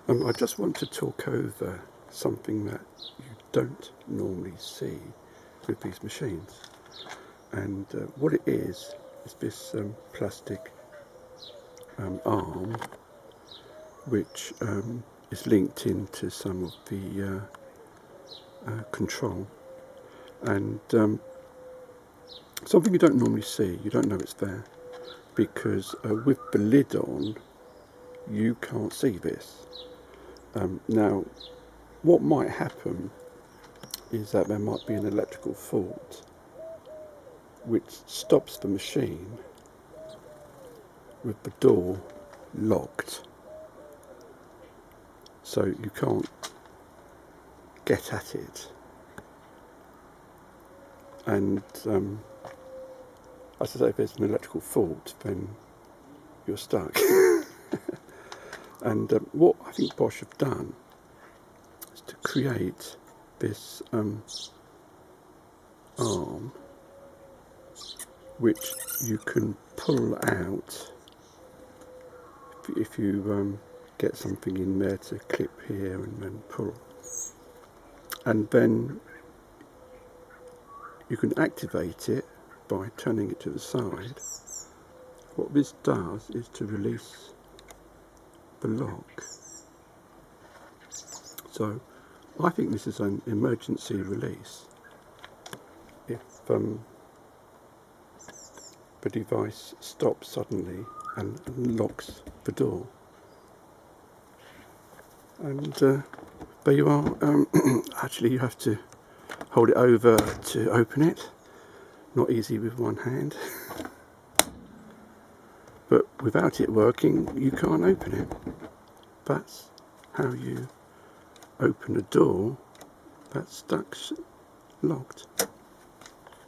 I just want to talk over something that you don't normally see with these machines. And what it is this plastic arm which is linked into some of the control. And something you don't normally see, you don't know it's there, because with the lid on, you can't see this. Now, what might happen is that there might be an electrical fault which stops the machine with the door locked, so you can't get at it. And as I say, if there's an electrical fault, then you're stuck. And what I think Bosch have done is to create this arm which you can pull out if you get something in there to clip here and then pull. And then you can activate it by turning it to the side. What this does is to release the lock. So I think this is an emergency release. If the device stops suddenly and locks the door. And there you are. Actually, you have to hold it over to open it. Not easy with one hand. But without it working, you can't open it. That's how you open a door that's stuck locked.